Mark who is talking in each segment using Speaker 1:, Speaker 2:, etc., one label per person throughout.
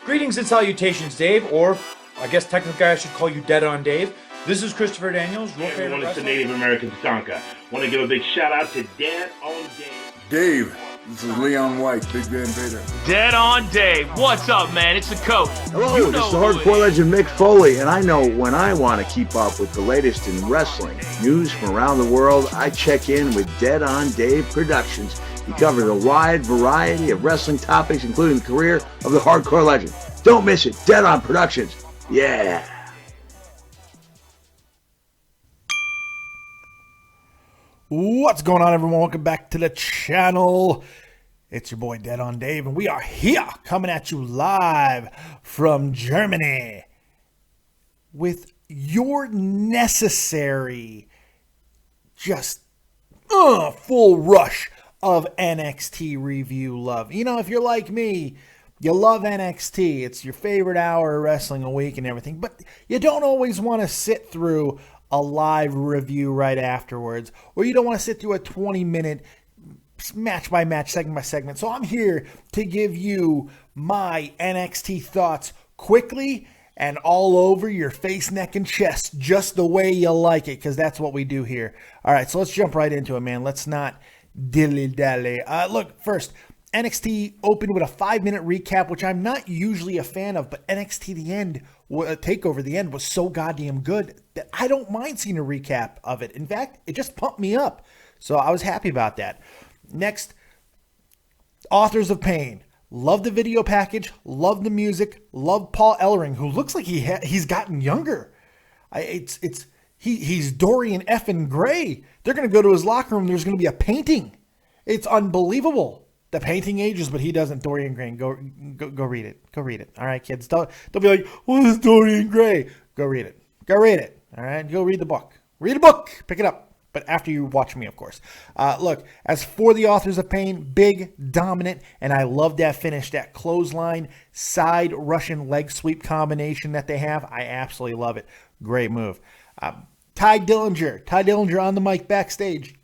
Speaker 1: Greetings and salutations, Dave, or I guess technically I should call you Dead on Dave. This is Christopher Daniels.
Speaker 2: Hey everyone, it's the Native American Tonka. Want to give a big shout out to Dead on Dave.
Speaker 3: Dave, this is Leon White, Big Van Vader.
Speaker 4: Dead on Dave. What's up, man? It's the coach.
Speaker 5: Hello, this is the hardcore legend Mick Foley, and I know when I want to keep up with the latest in wrestling news from around the world, I check in with Dead on Dave Productions. He covers a wide variety of wrestling topics, including the career of the hardcore legend. Don't miss it. Dead on Productions. Yeah.
Speaker 6: What's going on, everyone? Welcome back to the channel. It's your boy Dead on Dave, and we are here coming at you live from Germany with your necessary just full rush of NXT review love. You know, if you're like me, you love NXT. It's your favorite hour of wrestling a week and everything, but you don't always want to sit through a live review right afterwards, or you don't want to sit through a 20-minute match by match, segment by segment. So I'm here to give you my NXT thoughts quickly and all over your face, neck, and chest, just the way you like it, because that's what we do here. All right, so let's jump right into it, man. Let's not dilly-dally. Look, first, NXT opened with a 5-minute recap, which I'm not usually a fan of, but NXT TakeOver the end was so goddamn good that I don't mind seeing a recap of it. In fact, it just pumped me up. So I was happy about that. Next, Authors of Pain. Love the video package, love the music, love Paul Ellering, who looks like he's gotten younger. He's Dorian effing Gray. They're going to go to his locker room. There's going to be a painting. It's unbelievable. The painting ages, but he doesn't. Dorian Gray. Go read it. Go read it. All right, kids. Don't be like, what is Dorian Gray? Go read it. Go read it. All right. Go read the book. Read a book. Pick it up. But after you watch me, of course. Look, as for the Authors of Pain, big, dominant, and I love that finish, that clothesline, side Russian leg sweep combination that they have. I absolutely love it. Great move. Ty Dillinger on the mic backstage.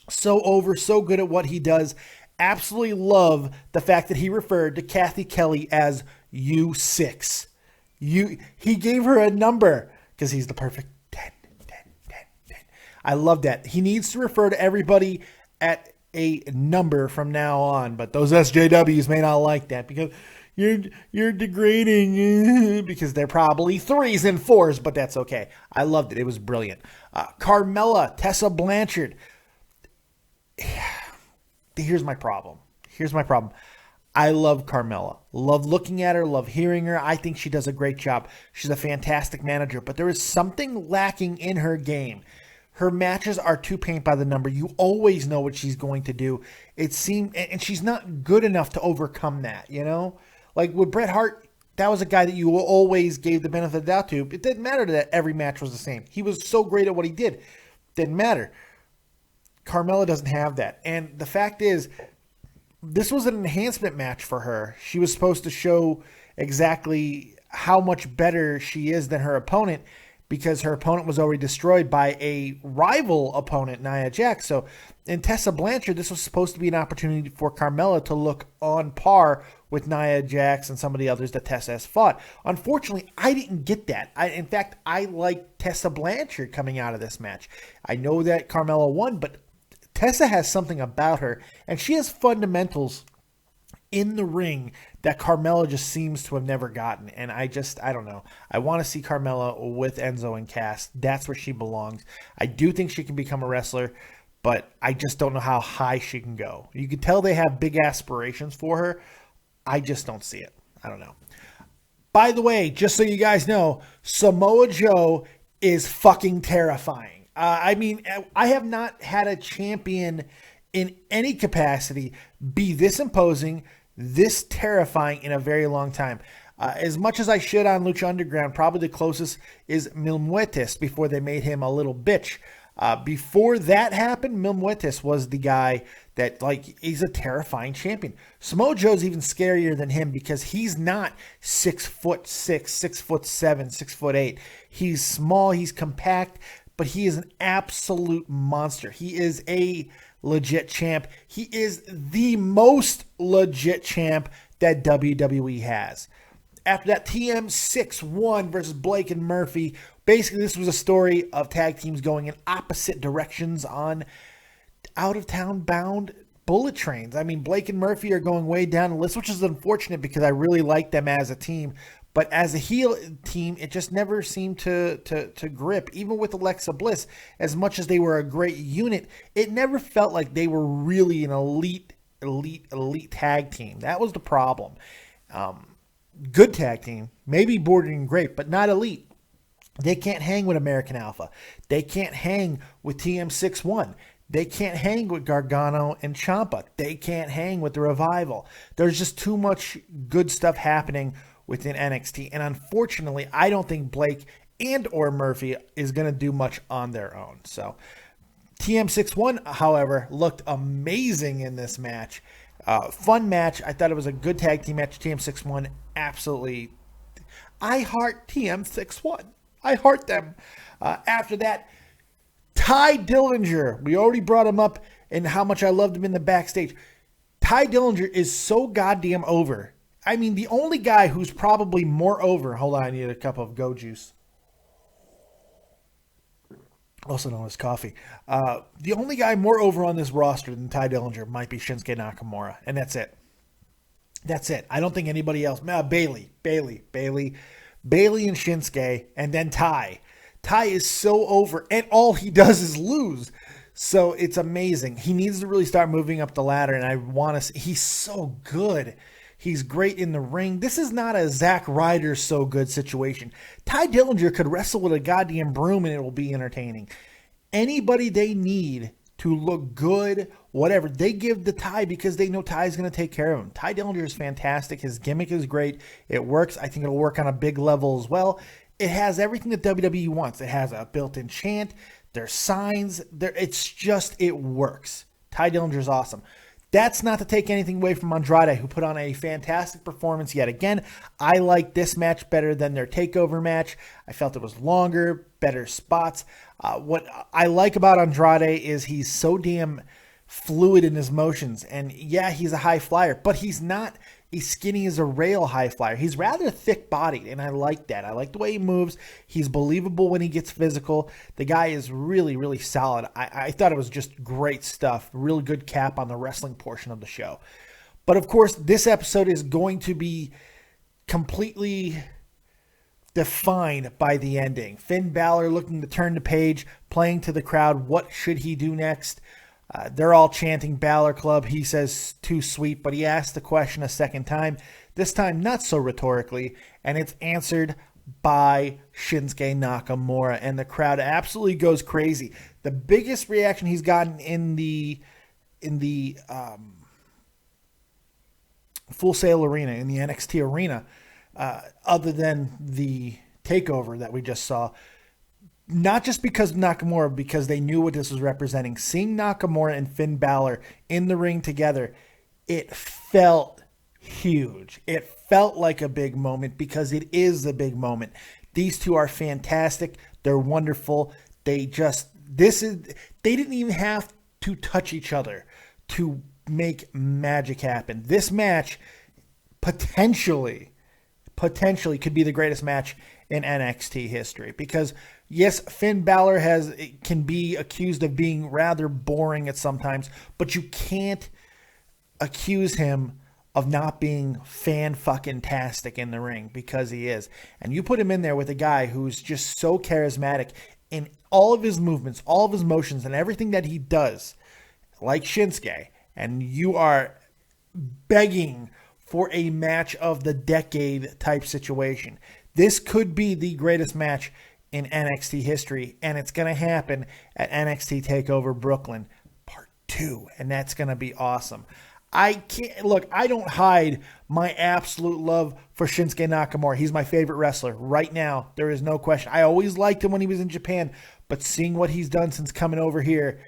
Speaker 6: So over, so good at what he does. Absolutely love the fact that he referred to Kathy Kelly as U6. He gave her a number because he's the perfect 10. I love that. He needs to refer to everybody at a number from now on, but those SJWs may not like that because you're degrading because they're probably 3s and 4s, but that's okay. I loved it. It was brilliant. Carmella, Tessa Blanchard. Here's my problem. I love Carmella. Love looking at her, love hearing her. I think she does a great job. She's a fantastic manager, but there is something lacking in her game. Her matches are too paint by the number. You always know what she's going to do. It seemed, and she's not good enough to overcome that, you know? Like with Bret Hart, that was a guy that you always gave the benefit of the doubt to. It didn't matter that every match was the same. He was so great at what he did. Didn't matter. Carmella doesn't have that. And the fact is, this was an enhancement match for her. She was supposed to show exactly how much better she is than her opponent because her opponent was already destroyed by a rival opponent, Nia Jax. So in Tessa Blanchard, this was supposed to be an opportunity for Carmella to look on par with Nia Jax and some of the others that Tessa has fought. Unfortunately, I didn't get that. In fact, I like Tessa Blanchard coming out of this match. I know that Carmella won, but Tessa has something about her, and she has fundamentals in the ring that Carmella just seems to have never gotten. And I don't know. I want to see Carmella with Enzo and Cass. That's where she belongs. I do think she can become a wrestler, but I just don't know how high she can go. You can tell they have big aspirations for her. I just don't see it. I don't know. By the way, just so you guys know, Samoa Joe is fucking terrifying. I mean, I have not had a champion in any capacity be this imposing, this terrifying in a very long time. As much as I shit on Lucha Underground, probably the closest is Mil Muertes before they made him a little bitch. Before that happened, Mil Muertes was the guy that, like, he's a terrifying champion. Samoa Joe's even scarier than him because he's not 6'6", 6'7", 6'8". He's small, he's compact, but he is an absolute monster. He is a legit champ. He is the most legit champ that WWE has. After that, TM6 won versus Blake and Murphy. Basically, this was a story of tag teams going in opposite directions on out-of-town bound bullet trains. I mean, Blake and Murphy are going way down the list, which is unfortunate because I really like them as a team. But as a heel team, it just never seemed to grip. Even with Alexa Bliss, as much as they were a great unit, it never felt like they were really an elite tag team. That was the problem. Good tag team, maybe bordering great, but not elite. They can't hang with American Alpha. They can't hang with TM61. They can't hang with Gargano and Ciampa. They can't hang with the Revival. There's just too much good stuff happening within NXT. And unfortunately, I don't think Blake and or Murphy is going to do much on their own. So TM61, however, looked amazing in this match. Fun match. I thought it was a good tag team match. TM61, absolutely. I heart TM61. I heart them. After that, Ty Dillinger. We already brought him up and how much I loved him in the backstage. Ty Dillinger is so goddamn over. I mean, the only guy who's probably more over. Hold on, I need a cup of Go Juice. Also known as coffee. The only guy more over on this roster than Ty Dillinger might be Shinsuke Nakamura. And that's it. That's it. I don't think anybody else. Bailey and Shinsuke, and then Ty. Ty is so over, and all he does is lose. So it's amazing. He needs to really start moving up the ladder, and I want to. He's so good. He's great in the ring. This is not a Zack Ryder so good situation. Ty Dillinger could wrestle with a goddamn broom, and it will be entertaining. Anybody they need to look good, whatever, they give the Ty because they know Ty's going to take care of him. Ty Dillinger is fantastic. His gimmick is great. It works. I think it'll work on a big level as well. It has everything that WWE wants. It has a built-in chant. There's signs. It's just, it works. Ty Dillinger's awesome. That's not to take anything away from Andrade, who put on a fantastic performance yet again. I like this match better than their TakeOver match. I felt it was longer, better spots. What I like about Andrade is he's so damn fluid in his motions. And yeah, he's a high flyer, but he's not as skinny as a rail high flyer. He's rather thick-bodied, and I like that. I like the way he moves. He's believable when he gets physical. The guy is really, really solid. I thought it was just great stuff. Really good cap on the wrestling portion of the show. But, of course, this episode is going to be completely defined by the ending. Finn Balor looking to turn the page, playing to the crowd. What should he do next? They're all chanting Balor Club. He says, too sweet, but he asks the question a second time, this time not so rhetorically, and it's answered by Shinsuke Nakamura, and the crowd absolutely goes crazy. The biggest reaction he's gotten in the Full Sail Arena, in the NXT arena, other than the takeover that we just saw. Not just because of Nakamura, because they knew what this was representing. Seeing Nakamura and Finn Balor in the ring together, it felt huge. It felt like a big moment because it is a big moment. These two are fantastic. They're wonderful. They didn't even have to touch each other to make magic happen. This match potentially could be the greatest match in NXT history because yes, Finn Balor can be accused of being rather boring at sometimes, but you can't accuse him of not being fan-fucking-tastic in the ring because he is. And you put him in there with a guy who's just so charismatic in all of his movements, all of his motions, and everything that he does, like Shinsuke, and you are begging for a match of the decade type situation. This could be the greatest match in NXT history, and it's going to happen at NXT TakeOver Brooklyn Part 2, and that's going to be awesome. I don't hide my absolute love for Shinsuke Nakamura. He's my favorite wrestler right now. There is no question. I always liked him when he was in Japan, but seeing what he's done since coming over here,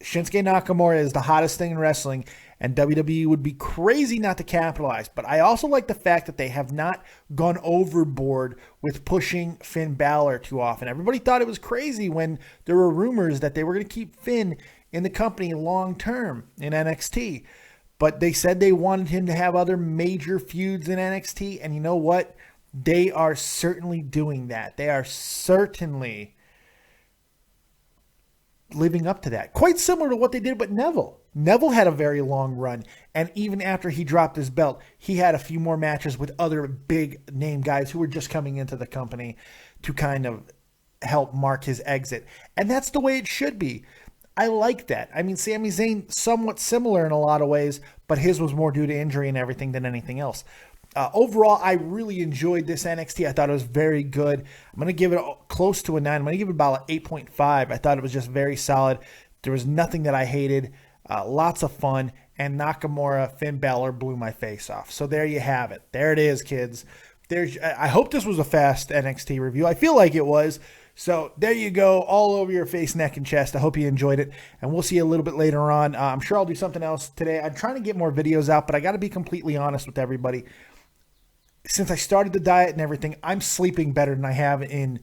Speaker 6: Shinsuke Nakamura is the hottest thing in wrestling, and WWE would be crazy not to capitalize. But I also like the fact that they have not gone overboard with pushing Finn Balor too often. Everybody thought it was crazy when there were rumors that they were going to keep Finn in the company long term in NXT. But they said they wanted him to have other major feuds in NXT, and you know what? They are certainly doing that. They are certainly living up to that. Quite similar to what they did with Neville. Neville had a very long run, and even after he dropped his belt, he had a few more matches with other big name guys who were just coming into the company to kind of help mark his exit. And that's the way it should be. I like that. I mean, Sami Zayn, somewhat similar in a lot of ways, but his was more due to injury and everything than anything else. Overall, I really enjoyed this NXT. I thought it was very good. I'm going to give it close to a 9. I'm going to give it about an 8.5. I thought it was just very solid. There was nothing that I hated. Lots of fun. And Nakamura, Finn Balor blew my face off. So there you have it. There it is, kids. I hope this was a fast NXT review. I feel like it was. So there you go, all over your face, neck, and chest. I hope you enjoyed it, and we'll see you a little bit later on. I'm sure I'll do something else today. I'm trying to get more videos out, but I got to be completely honest with everybody. Since I started the diet and everything, I'm sleeping better than I have in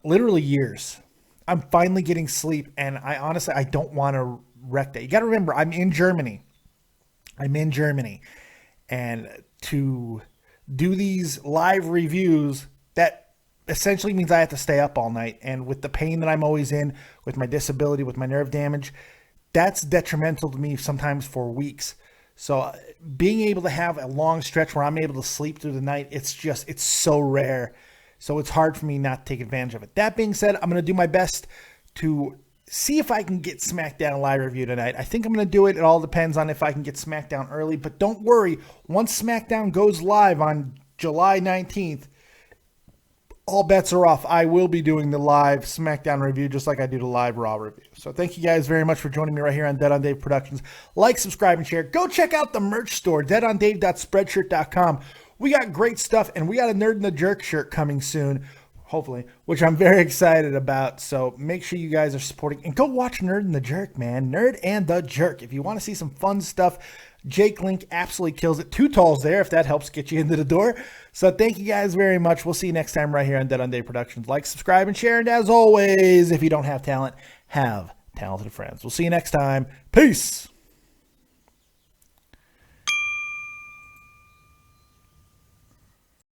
Speaker 6: literally years. I'm finally getting sleep, and I don't want to wreck that. You got to remember, I'm in Germany, and to do these live reviews, that essentially means I have to stay up all night. And with the pain that I'm always in, with my disability, with my nerve damage, that's detrimental to me sometimes for weeks. So being able to have a long stretch where I'm able to sleep through the night, it's so rare. So it's hard for me not to take advantage of it. That being said, I'm going to do my best to see if I can get SmackDown live review tonight. I think I'm going to do it. It all depends on if I can get SmackDown early. But don't worry, once SmackDown goes live on July 19th, all bets are off. I will be doing the live SmackDown review just like I do the live Raw review. So thank you guys very much for joining me right here on Dead on Dave Productions. Like, subscribe, and share. Go check out the merch store, deadondave.spreadshirt.com. We got great stuff, and we got a Nerd and the Jerk shirt coming soon, hopefully, which I'm very excited about. So make sure you guys are supporting. And go watch Nerd and the Jerk, man. Nerd and the Jerk. If you want to see some fun stuff, Jake Link absolutely kills it. 2 talls there, if that helps get you into the door. So thank you guys very much. We'll see you next time right here on Dead on Dave Productions. Like, subscribe, and share. And as always, if you don't have talent, have talented friends. We'll see you next time. Peace.